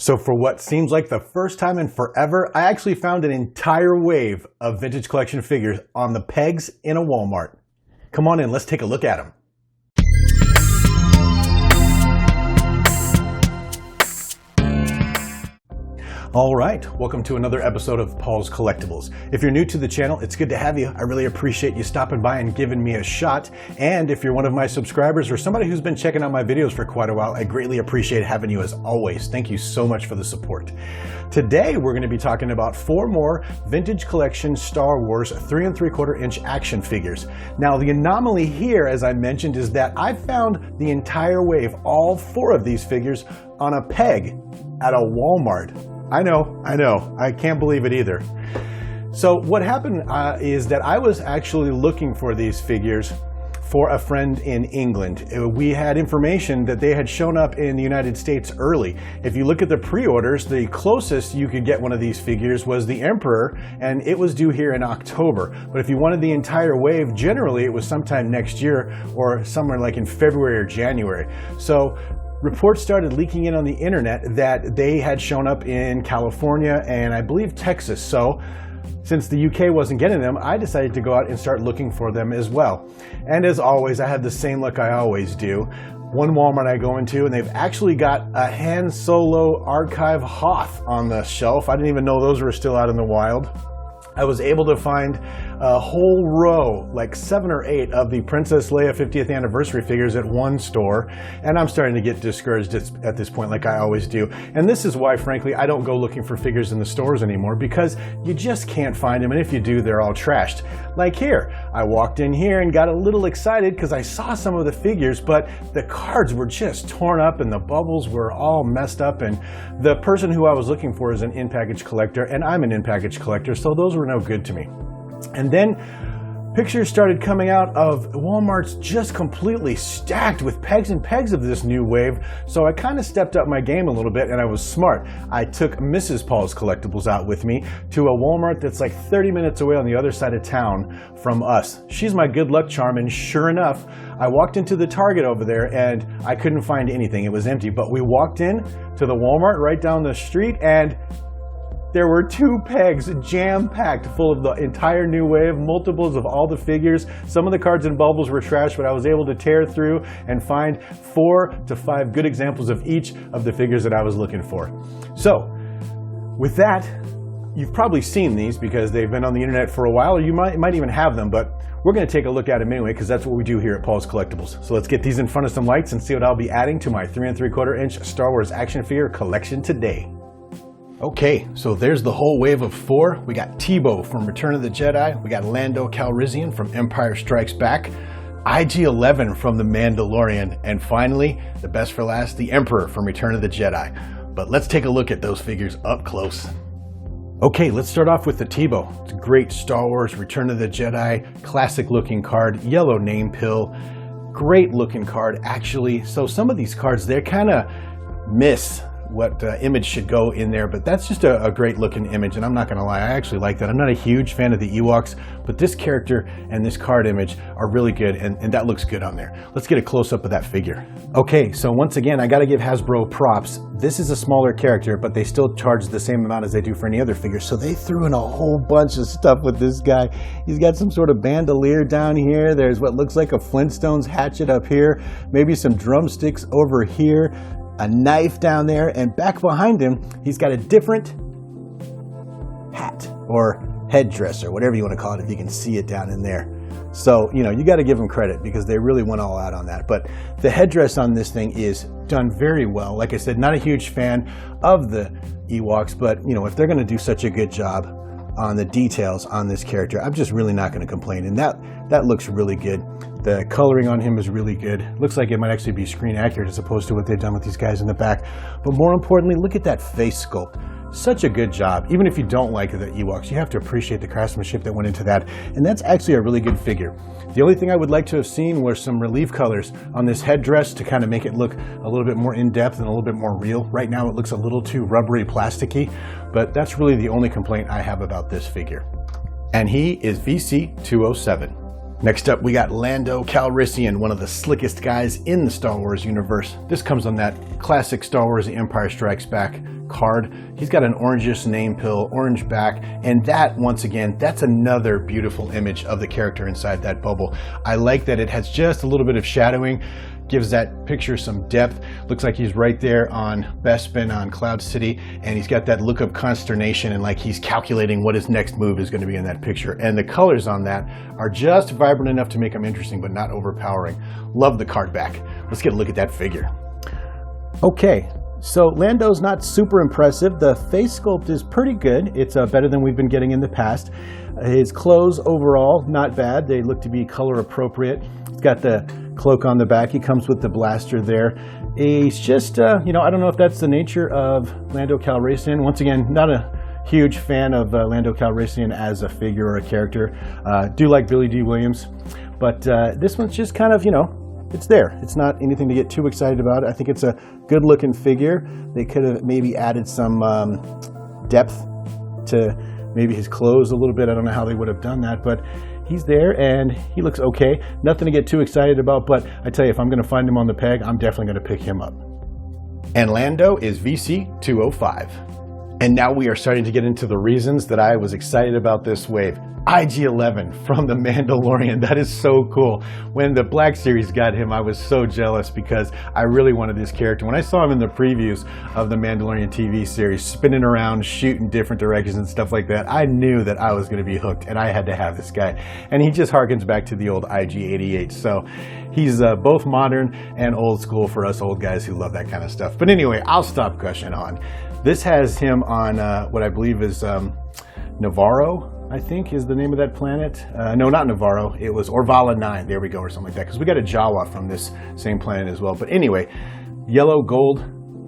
So for what seems like the first time in forever, I actually found an entire wave of vintage collection figures on the pegs in a Walmart. Come on in, let's take a look at them. All right, welcome to another episode of Paul's Collectibles. If you're new to the channel, it's good to have you. I really appreciate you stopping by and giving me a shot. And if you're one of my subscribers or somebody who's been checking out my videos for quite a while, I greatly appreciate having you as always. Thank you so much for the support. Today, we're going to be talking about 4 more vintage collection Star Wars 3 3/4 inch action figures. Now, the anomaly here, as I mentioned, is that I found the entire wave, all 4 of these figures, on a peg at a Walmart. I know, I can't believe it either. So what happened is that I was actually looking for these figures for a friend in England. We had information that they had shown up in the United States early. If you look at the pre-orders, the closest you could get one of these figures was the Emperor, and it was due here in October. But if you wanted the entire wave, generally it was sometime next year or somewhere like in February or January. So reports started leaking in on the internet that they had shown up in California and I believe Texas. So since the UK wasn't getting them, I decided to go out and start looking for them as well. And as always, I had the same luck I always do. One Walmart I go into and they've actually got a Han Solo Archive Hoth on the shelf. I didn't even know those were still out in the wild. I was able to find a whole row, like 7 or 8 of the Princess Leia 50th anniversary figures at one store, and I'm starting to get discouraged at this point like I always do. And this is why, frankly, I don't go looking for figures in the stores anymore, because you just can't find them, and if you do, they're all trashed. Like here, I walked in here and got a little excited because I saw some of the figures, but the cards were just torn up and the bubbles were all messed up, and the person who I was looking for is an in-package collector, and I'm an in-package collector, so those were no good to me. And then pictures started coming out of Walmarts just completely stacked with pegs and pegs of this new wave, so I kind of stepped up my game a little bit, and I was smart. I took Mrs. Paul's Collectibles out with me to a Walmart that's like 30 minutes away on the other side of town from us. She's my good luck charm, and sure enough, I walked into the Target over there and I couldn't find anything. It was empty, but we walked in to the Walmart right down the street and there were 2 pegs jam-packed full of the entire new wave, multiples of all the figures. Some of the cards and bubbles were trash, but I was able to tear through and find 4 to 5 good examples of each of the figures that I was looking for. So, with that, you've probably seen these because they've been on the internet for a while, or you might even have them, but we're going to take a look at them anyway because that's what we do here at Paul's Collectibles. So let's get these in front of some lights and see what I'll be adding to my 3 3/4 inch Star Wars action figure collection today. Okay, so there's the whole wave of 4. We got Teebo from Return of the Jedi. We got Lando Calrissian from Empire Strikes Back. IG-11 from The Mandalorian. And finally, the best for last, the Emperor from Return of the Jedi. But let's take a look at those figures up close. Okay, let's start off with the Teebo. It's a great Star Wars Return of the Jedi, classic looking card, yellow name pill. Great looking card, actually. So some of these cards, they're kind of miss what image should go in there, but that's just a great looking image, and I'm not gonna lie, I actually like that. I'm not a huge fan of the Ewoks, but this character and this card image are really good, and that looks good on there. Let's get a close-up of that figure. Okay, so once again, I gotta give Hasbro props. This is a smaller character, but they still charge the same amount as they do for any other figure, so they threw in a whole bunch of stuff with this guy. He's got some sort of bandolier down here. There's what looks like a Flintstones hatchet up here, maybe some drumsticks over here, a knife down there, and back behind him, he's got a different hat or headdress or whatever you want to call it, if you can see it down in there. So, you know, you got to give them credit because they really went all out on that. But the headdress on this thing is done very well. Like I said, not a huge fan of the Ewoks, but, you know, if they're going to do such a good job on the details on this character, I'm just really not going to complain. And that looks really good. The coloring on him is really good. Looks like it might actually be screen accurate as opposed to what they've done with these guys in the back. But more importantly, look at that face sculpt. Such a good job. Even if you don't like the Ewoks, you have to appreciate the craftsmanship that went into that. And that's actually a really good figure. The only thing I would like to have seen were some relief colors on this headdress to kind of make it look a little bit more in-depth and a little bit more real. Right now it looks a little too rubbery, plasticky, but that's really the only complaint I have about this figure. And he is VC207. Next up, we got Lando Calrissian, one of the slickest guys in the Star Wars universe. This comes on that classic Star Wars The Empire Strikes Back card. He's got an orangish name pill, orange back, and that, once again, that's another beautiful image of the character inside that bubble. I like that it has just a little bit of shadowing, gives that picture some depth. Looks like he's right there on Bespin on Cloud City, and he's got that look of consternation and like he's calculating what his next move is going to be in that picture. And the colors on that are just vibrant enough to make them interesting, but not overpowering. Love the card back. Let's get a look at that figure. Okay, so Lando's not super impressive. The face sculpt is pretty good. It's better than we've been getting in the past. His clothes overall, not bad. They look to be color appropriate. He's got the cloak on the back. He comes with the blaster there. He's just, you know, I don't know if that's the nature of Lando Calrissian. Once again, not a huge fan of Lando Calrissian as a figure or a character. Do like Billy D. Williams, but this one's just kind of, you know, it's there. It's not anything to get too excited about. I think it's a good looking figure. They could have maybe added some depth to maybe his clothes a little bit. I don't know how they would have done that, but he's there and he looks okay. Nothing to get too excited about, but I tell you, if I'm going to find him on the peg, I'm definitely going to pick him up. And Lando is VC205. And now we are starting to get into the reasons that I was excited about this wave. IG-11 from the Mandalorian. That is so cool. When the Black Series got him, I was so jealous because I really wanted this character. When I saw him in the previews of the Mandalorian TV series, spinning around, shooting different directions and stuff like that, I knew that I was going to be hooked and I had to have this guy. And he just harkens back to the old IG-88. So he's both modern and old school for us old guys who love that kind of stuff. But anyway, I'll stop gushing on. This has him on what I believe is Navarro, I think is the name of that planet. No, not Navarro. It was Orvala 9. There we go, or something like that. Because we got a Jawa from this same planet as well. But anyway, yellow gold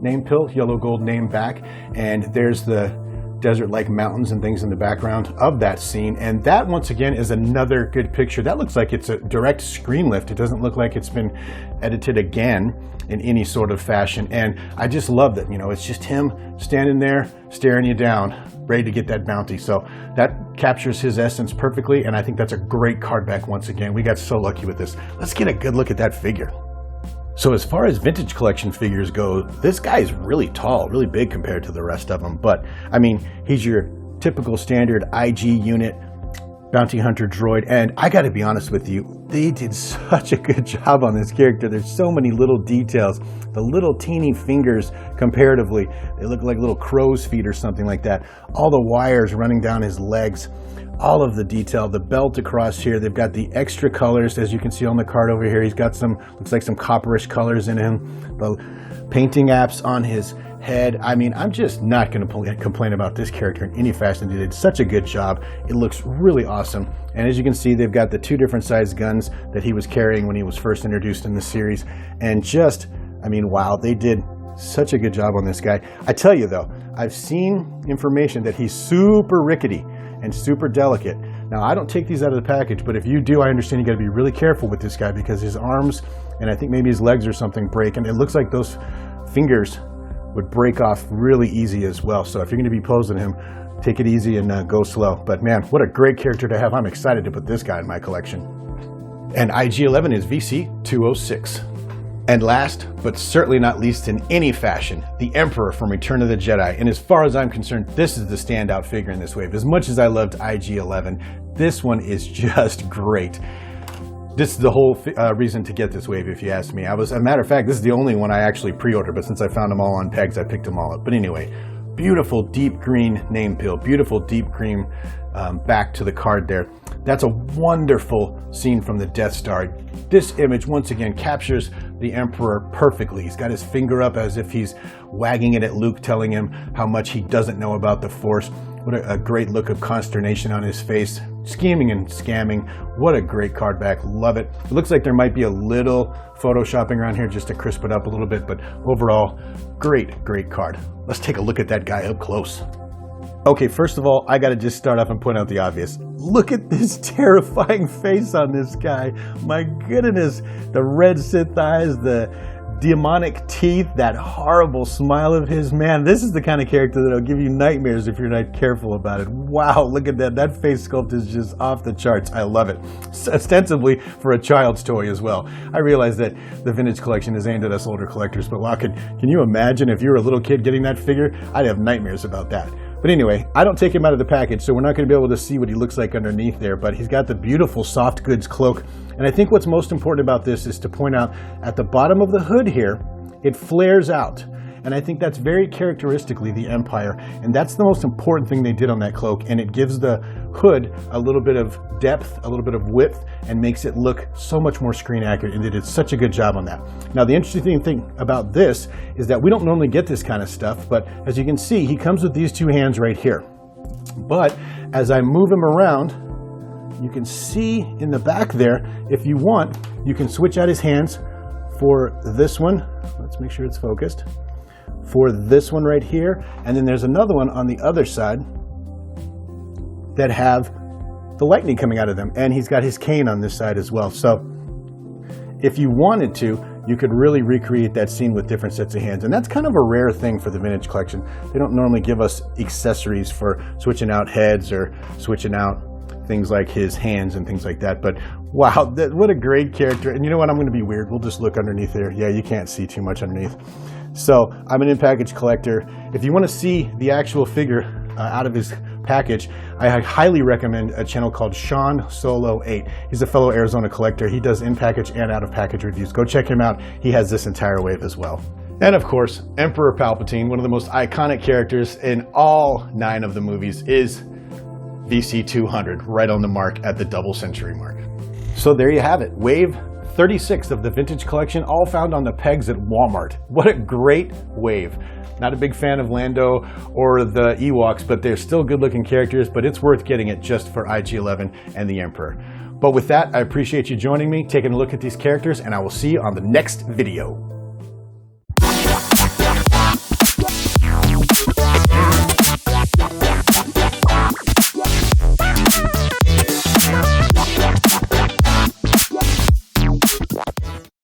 name pill, yellow gold name back. And there's the desert-like mountains and things in the background of that scene. And that, once again, is another good picture. That looks like it's a direct screen lift. It doesn't look like it's been edited again in any sort of fashion. And I just love that, you know, it's just him standing there, staring you down, ready to get that bounty. So that captures his essence perfectly. And I think that's a great card back once again. We got so lucky with this. Let's get a good look at that figure. So as far as vintage collection figures go, this guy is really tall, really big compared to the rest of them. But I mean, he's your typical standard IG unit bounty hunter droid. And I got to be honest with you, they did such a good job on this character. There's so many little details. The little teeny fingers, comparatively, they look like little crow's feet or something like that. All the wires running down his legs. All of the detail, the belt across here. They've got the extra colors, as you can see on the card over here. He's got some, looks like some copperish colors in him. The painting apps on his head. I mean, I'm just not going to complain about this character in any fashion. They did such a good job. It looks really awesome. And as you can see, they've got the two different size guns that he was carrying when he was first introduced in the series. And just, I mean, wow, they did such a good job on this guy. I tell you though, I've seen information that he's super rickety and super delicate. Now, I don't take these out of the package, but if you do, I understand you got to be really careful with this guy because his arms and I think maybe his legs or something break, and it looks like those fingers would break off really easy as well. So if you're going to be posing him, take it easy and go slow. But man, what a great character to have. I'm excited to put this guy in my collection. And IG-11 is VC206. And last, but certainly not least in any fashion, the Emperor from Return of the Jedi. And as far as I'm concerned, this is the standout figure in this wave. As much as I loved IG-11, this one is just great. This is the whole reason to get this wave, if you ask me. As a matter of fact, this is the only one I actually pre-ordered, but since I found them all on pegs, I picked them all up. But anyway, beautiful deep green name pill, beautiful deep green back to the card there. That's a wonderful scene from the Death Star. This image, once again, captures the Emperor perfectly. He's got his finger up as if he's wagging it at Luke, telling him how much he doesn't know about the Force. What a great look of consternation on his face. Scheming and scamming. What a great card back. Love it. It looks like there might be a little photoshopping around here just to crisp it up a little bit, but overall, great, great card. Let's take a look at that guy up close. Okay, first of all, I got to just start off and point out the obvious. Look at this terrifying face on this guy. My goodness, the red Sith eyes, the demonic teeth, that horrible smile of his, man, this is the kind of character that'll give you nightmares if you're not careful about it. Wow, look at that. That face sculpt is just off the charts. I love it. Ostensibly for a child's toy as well. I realize that the vintage collection is aimed at us older collectors, but wow, can you imagine if you were a little kid getting that figure? I'd have nightmares about that. But anyway, I don't take him out of the package, so we're not going to be able to see what he looks like underneath there, but he's got the beautiful soft goods cloak. And I think what's most important about this is to point out at the bottom of the hood here, it flares out. And I think that's very characteristically the Empire. And that's the most important thing they did on that cloak. And it gives the hood a little bit of depth, a little bit of width, and makes it look so much more screen accurate. And they did such a good job on that. Now, the interesting thing about this is that we don't normally get this kind of stuff. But as you can see, he comes with these two hands right here. But as I move him around, you can see in the back there, if you want, you can switch out his hands for this one. Let's make sure it's focused. For this one right here, and then there's another one on the other side that have the lightning coming out of them, and he's got his cane on this side as well. So if you wanted to, you could really recreate that scene with different sets of hands, and that's kind of a rare thing for the vintage collection. They don't normally give us accessories for switching out heads or switching out things like his hands and things like that. But wow, what a great character. And you know what, I'm going to be weird. We'll just look underneath there. Yeah, you can't see too much underneath. So I'm an in-package collector. If you want to see the actual figure out of his package, I highly recommend a channel called Sean Solo 8. He's a fellow Arizona collector. He does in-package and out-of-package reviews. Go check him out. He has this entire wave as well. And of course, Emperor Palpatine, one of the most iconic characters in all 9 of the movies, is VC200, right on the mark at the double century mark. So there you have it. Wave 36 of the vintage collection, all found on the pegs at Walmart. What a great wave. Not a big fan of Lando or the Ewoks, but they're still good looking characters, but it's worth getting it just for IG-11 and the Emperor. But with that, I appreciate you joining me, taking a look at these characters, and I will see you on the next video.